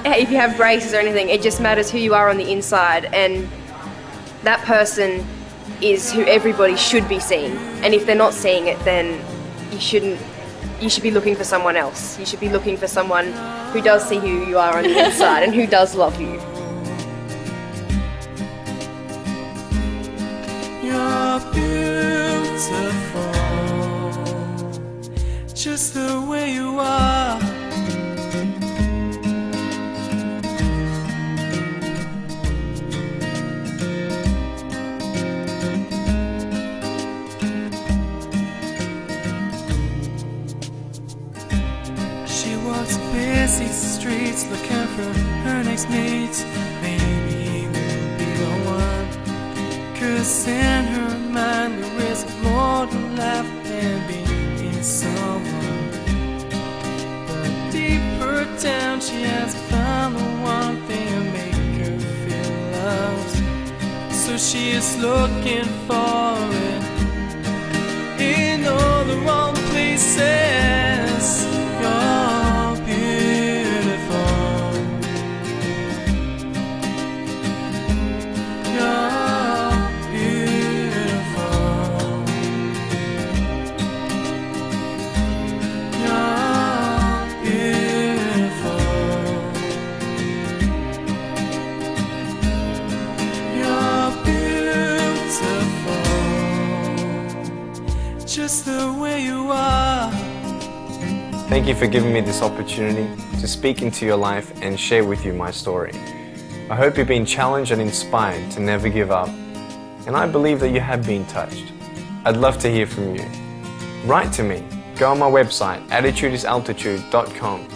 if you have braces or anything. It just matters who you are on the inside, and that person is who everybody should be seeing. And if they're not seeing it, then you should be looking for someone else. You should be looking for someone who does see who you are on the inside and who does love you. You're beautiful, just the way you are. Busy streets looking for her next mate. Maybe he will be the one, 'cause in her mind there is more to life than being someone. But deeper down she has found the one thing to make her feel loved. So she is looking for it in all the wrong places. Just the way you are. Thank you for giving me this opportunity to speak into your life and share with you my story. I hope you've been challenged and inspired to never give up, and I believe that you have been touched. I'd love to hear from you. Write to me. Go on my website, attitudesaltitude.com.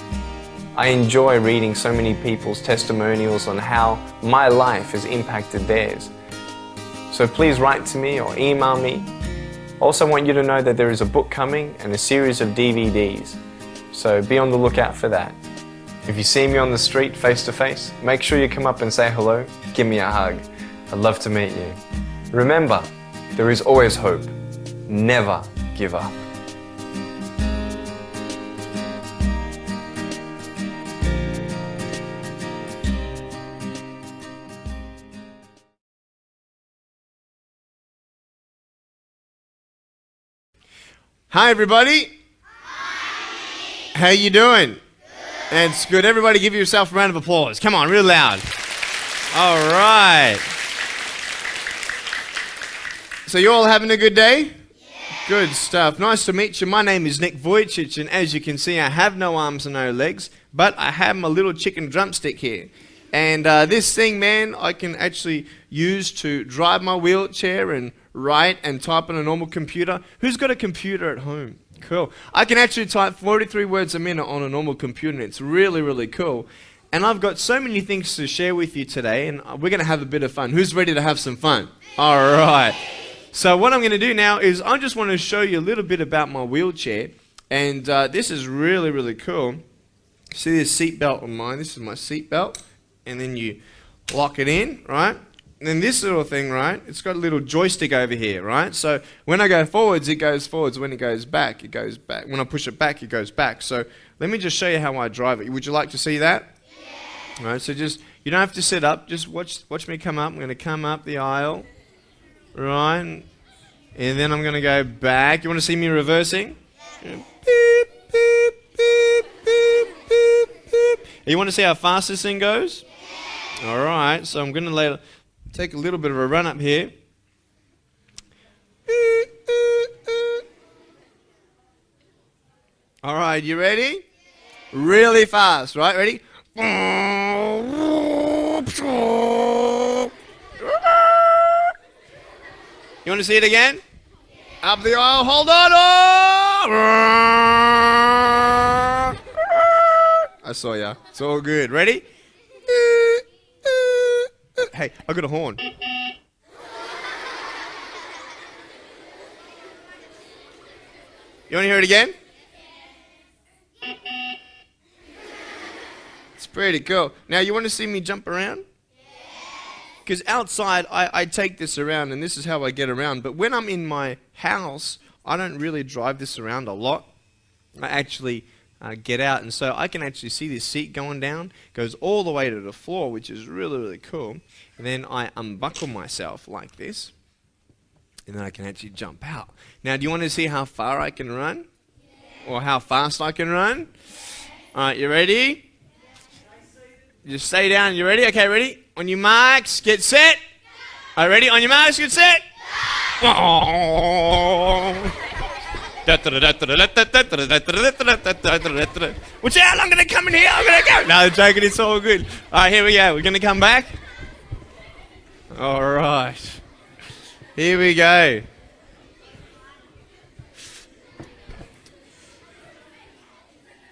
I enjoy reading so many people's testimonials on how my life has impacted theirs. So please write to me or email me. Also want you to know that there is a book coming and a series of DVDs, so be on the lookout for that. If you see me on the street face to face, make sure you come up and say hello, give me a hug. I'd love to meet you. Remember, there is always hope. Never give up. Hi, everybody. Hi. How you doing? Good. That's good. Everybody give yourself a round of applause. Come on, real loud. All right. So you all having a good day? Good stuff. Nice to meet you. My name is Nick Vujicic, and as you can see, I have no arms and no legs, but I have my little chicken drumstick here. And this thing, man, I can actually use to drive my wheelchair and write and type on a normal computer. Who's got a computer at home? Cool. I can actually type 43 words a minute on a normal computer, and it's really, really cool. And I've got so many things to share with you today, and we're going to have a bit of fun. Who's ready to have some fun? All right. So what I'm going to do now is I just want to show you a little bit about my wheelchair. And this is really, really cool. See this seat belt on mine? This is my seat belt. And then you lock it in, right? And then this little thing, right? It's got a little joystick over here, right? So when I go forwards, it goes forwards. When it goes back, it goes back. When I push it back, it goes back. So let me just show you how I drive it. Would you like to see that? Yeah. All right, so just, you don't have to sit up. Just watch me come up. I'm going to come up the aisle. Right, and then I'm going to go back. You want to see me reversing? Yeah. Beep, beep, beep, beep, beep, beep. You want to see how fast this thing goes? Yeah. All right, so I'm going to take a little bit of a run up here. All right, you ready? Really fast, right? Ready? You want to see it again? Yeah. Up the aisle, hold on! I saw ya. It's all good. Ready? Hey, I got a horn. You want to hear it again? It's pretty cool. Now, you want to see me jump around? Because outside, I take this around, and this is how I get around. But when I'm in my house, I don't really drive this around a lot. I actually get out, and so I can actually see this seat going down. Goes all the way to the floor, which is really, really cool. And then I unbuckle myself like this, and then I can actually jump out. Now, do you want to see how far I can run? Or how fast I can run? All right, you ready? Just stay down. You ready? Okay, ready? On your marks, get set. All right, ready? On your marks, get set. Watch out, I'm going to come in here. I'm going to go. No, joking, it's all good. All right, here we go. We're going to come back. All right. Here we go.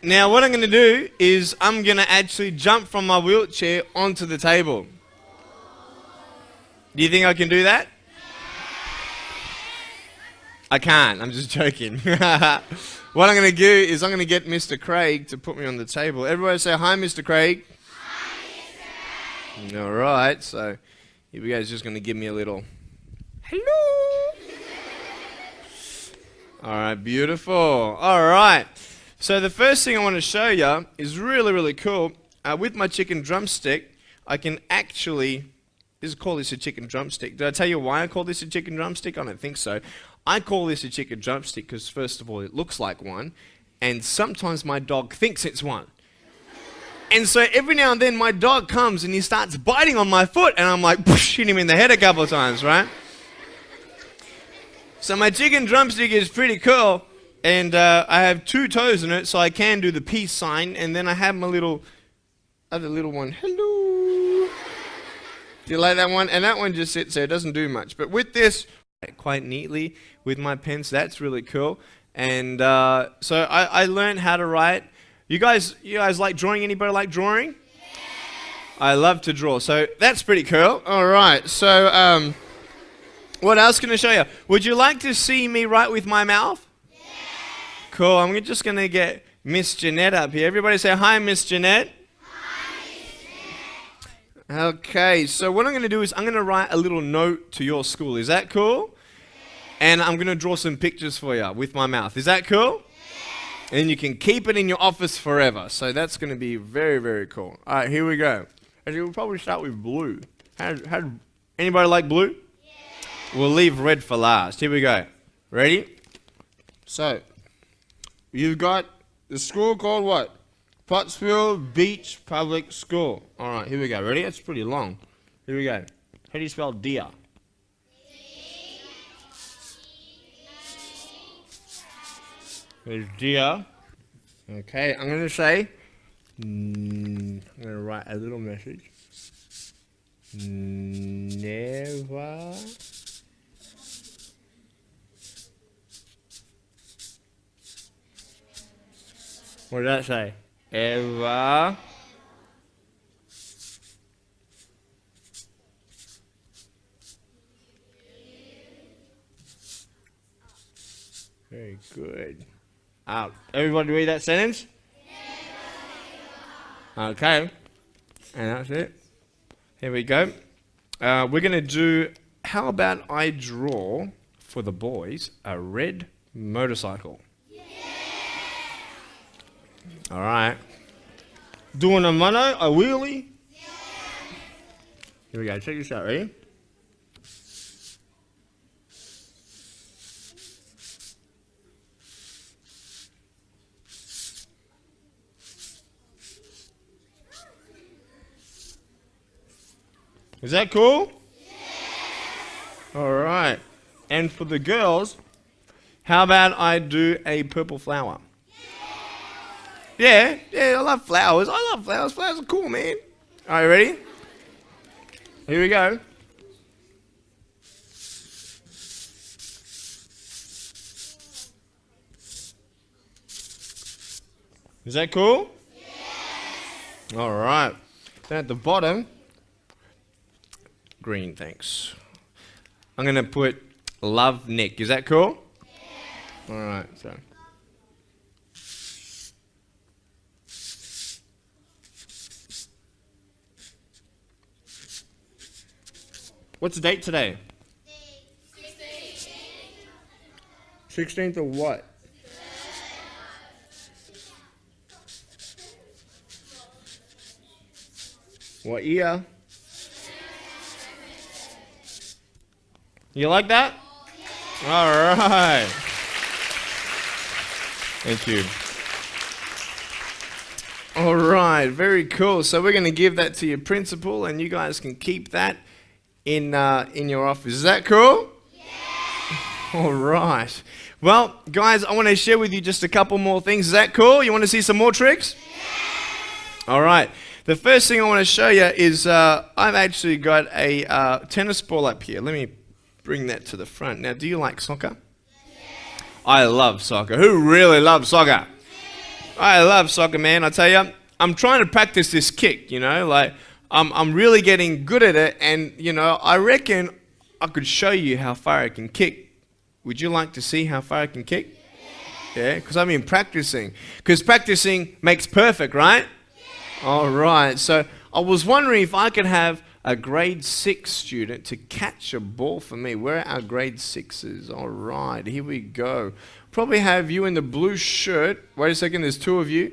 Now, what I'm going to do is I'm going to actually jump from my wheelchair onto the table. Do you think I can do that? I can't. I'm just joking. What I'm going to do is I'm going to get Mr. Craig to put me on the table. Everybody say, hi, Mr. Craig. Hi, Mr. Craig. All right. So here we go. He's just going to give me a little hello. All right. Beautiful. All right. So the first thing I want to show you is really, really cool. With my chicken drumstick, I can actually, call this a chicken drumstick. Did I tell you why I call this a chicken drumstick? I don't think so. I call this a chicken drumstick because, first of all, it looks like one, and sometimes my dog thinks it's one. And so every now and then my dog comes and he starts biting on my foot, and I'm like, hit him in the head a couple of times, right? So my chicken drumstick is pretty cool. And I have 2 toes in it, so I can do the peace sign. And then I have my other little one. Hello. Do you like that one? And that one just sits there. It doesn't do much. But with this, quite neatly with my pens, that's really cool. And so I learned how to write. You guys like drawing? Anybody like drawing? Yeah. I love to draw. So that's pretty cool. All right. So what else can I show you? Would you like to see me write with my mouth? Cool. I'm just going to get Miss Jeanette up here. Everybody say, hi, Miss Jeanette. Hi, Miss Jeanette. Okay, so what I'm going to do is I'm going to write a little note to your school. Is that cool? And I'm going to draw some pictures for you with my mouth. Is that cool? And you can keep it in your office forever. So that's going to be very, very cool. All right, here we go. And we'll probably start with blue. Anybody like blue? We'll leave red for last. Here we go. Ready? So you've got the school called what? Pottsville Beach Public School. All right, here we go. Ready? That's pretty long. Here we go. How do you spell deer? There's dear. Okay, I'm going to say, I'm going to write a little message. Never what did that say? Ever very good. Everybody read that sentence? Okay. And that's it. Here we go. We're going to do, how about I draw, for the boys, a red motorcycle? Yeah. All right. Doing a mono, a wheelie? Yeah. Here we go. Check this out. Ready? Is that cool? Yeah. All right. And for the girls, how about I do a purple flower? Yeah, I love flowers. I love flowers. Flowers are cool, man. Are you ready? Here we go. Is that cool? Yes. All right. Then at the bottom, green, thanks. I'm going to put love Nick. Is that cool? Yeah. All right, so. What's the date today? 16th of what? What year? You like that? All right. Thank you. All right, very cool. So we're going to give that to your principal, and you guys can keep that in your office. Is that cool? Yeah. All right. Well, guys, I want to share with you just a couple more things. Is that cool? You want to see some more tricks? Yeah. All right. The first thing I want to show you is I've actually got a tennis ball up here. Let me bring that to the front. Now, do you like soccer? Yeah. I love soccer. Who really loves soccer? Yeah. I love soccer, man. I tell you, I'm trying to practice this kick, like I'm really getting good at it, and, I reckon I could show you how far I can kick. Would you like to see how far I can kick? Yeah, because I've been practicing. Because practicing makes perfect, right? Yeah. All right, so I was wondering if I could have a grade 6 student to catch a ball for me. Where are our grade 6s? All right, here we go. Probably have you in the blue shirt. Wait a second, there's 2 of you.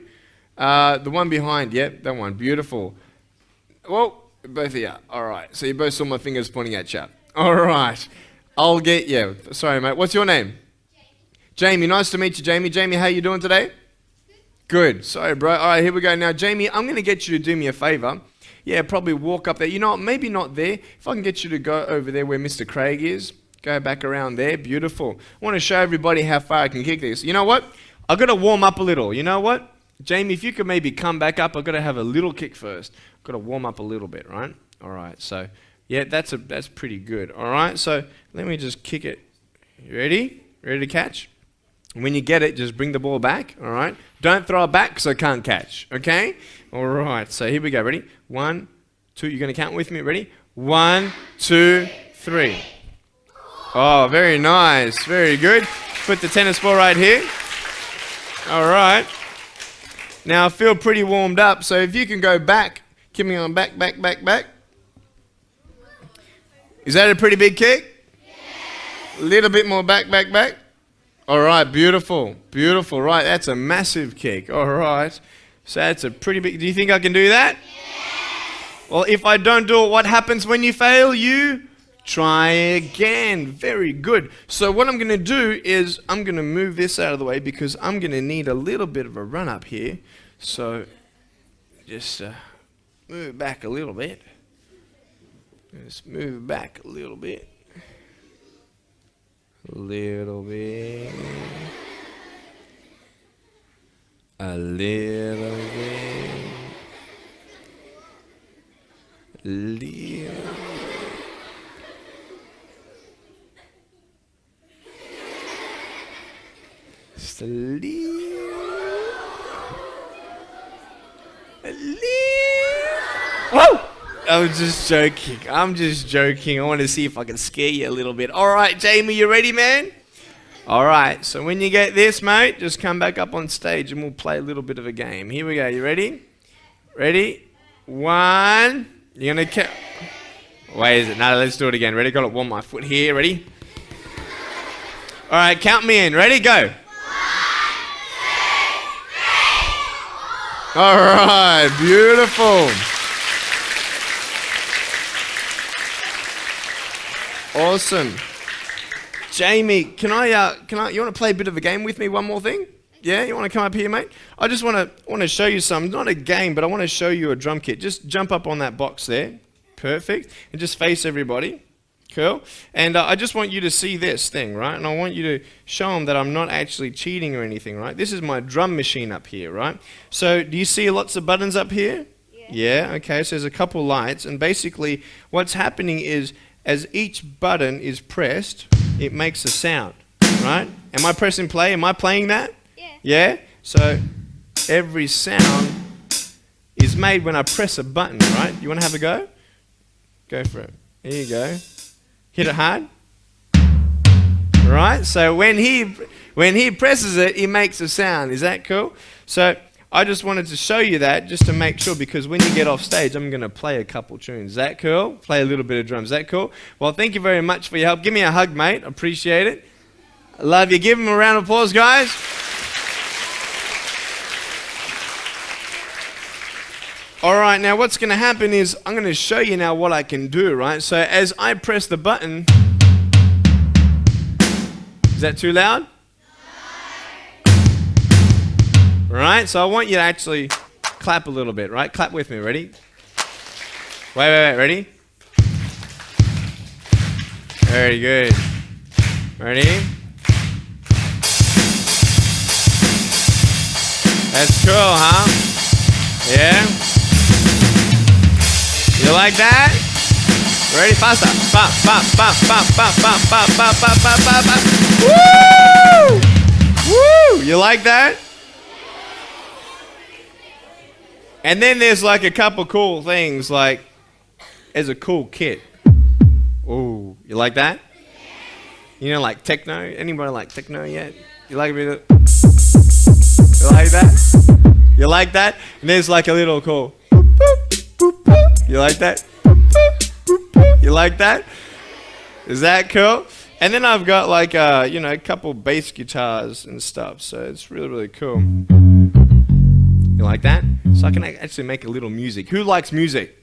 The one behind, yep, that one, beautiful. Well, both of you. All right, so you both saw my fingers pointing at you. All right, I'll get you. Sorry, mate. What's your name? Jamie. Nice to meet you, Jamie. Jamie, how you doing today? Good. Sorry, bro. All right, here we go. Now, Jamie, I'm going to get you to do me a favor. Yeah, probably walk up there. Maybe not there. If I can get you to go over there where Mr. Craig is, go back around there. Beautiful. I want to show everybody how far I can kick this. You know what? I've got to warm up a little. You know what? Jamie, if you could maybe come back up, I've got to have a little kick first. I've got to warm up a little bit, right? All right, so, yeah, that's pretty good. All right, so let me just kick it. You ready? Ready to catch? When you get it, just bring the ball back, all right? Don't throw it back because I can't catch, okay? All right, so here we go. Ready? 1, 2. You're going to count with me. Ready? 1, 2, 3. Oh, very nice. Very good. Put the tennis ball right here. All right. Now, I feel pretty warmed up, so if you can go back, keep me on back. Is that a pretty big kick? A little bit more back. All right, beautiful. Right, that's a massive kick. All right. So that's a pretty big... Do you think I can do that? Yeah. Well, if I don't do it, what happens when you fail? You try again. Very good. So what I'm going to do is I'm going to move this out of the way because I'm going to need a little bit of a run up here. So just move back a little bit. Just move back a little bit. A little bit. Little. Just a little. A little. Whoa! I'm just joking. I'm just joking. I want to see if I can scare you a little bit. All right, Jamie, you ready, man? All right. So when you get this, mate, just come back up on stage and we'll play a little bit of a game. Here we go. You ready? Ready? 1. You're going to count. Wait, is it? No, let's do it again. Ready? Got to warm my foot here. Ready? All right, count me in. Ready? Go. 1, 2, 3. All right. Beautiful. Awesome. Jamie, you want to play a bit of a game with me? One more thing? Yeah, you want to come up here, mate? I just want to show you something. Not a game, but I want to show you a drum kit. Just jump up on that box there. Perfect. And just face everybody. Cool. And I just want you to see this thing, right? And I want you to show them that I'm not actually cheating or anything, right? This is my drum machine up here, right? So do you see lots of buttons up here? Yeah. Okay, so there's a couple lights. And basically what's happening is as each button is pressed, it makes a sound, right? Am I pressing play? Am I playing that? Yeah? So every sound is made when I press a button, right? You want to have a go? Go for it. There you go. Hit it hard. Right? So when he presses it, it makes a sound. Is that cool? So I just wanted to show you that just to make sure, because when you get off stage, I'm going to play a couple tunes. Is that cool? Play a little bit of drums. Is that cool? Well, thank you very much for your help. Give me a hug, mate. Appreciate it. I love you. Give him a round of applause, guys. All right, now what's going to happen is I'm going to show you now what I can do, right? So as I press the button, is that too loud? Right, so I want you to actually clap a little bit, right? Clap with me, ready? Wait, ready? Very good. Ready? That's cool, huh? Yeah? You like that? Ready? Faster. Bop, bop, bop, bop, bop, bop, bop, bop, bop, bop, bop. Woo! Woo! You like that? And then there's like a couple cool things, like there's a cool kit. Ooh, you like that? You know, like techno? Anybody like techno yet? You like a bit of... You like that? You like that? And there's like a little cool... You like that? You like that? Is that cool? And then I've got like a couple bass guitars and stuff, so it's really, really cool. You like that? So I can actually make a little music. Who likes music?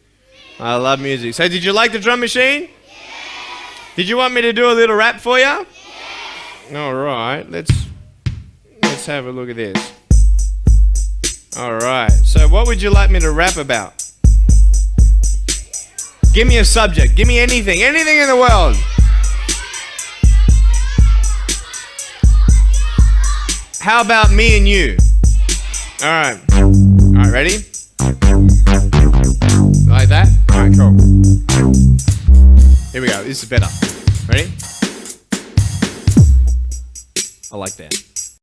I love music. So did you like the drum machine? Yeah. Did you want me to do a little rap for you? Yeah. All right. Let's have a look at this. All right. So what would you like me to rap about? Give me a subject. Give me anything. Anything in the world. How about me and you? All right. All right, ready? Like that? All right, cool. Here we go. This is better. Ready? I like that.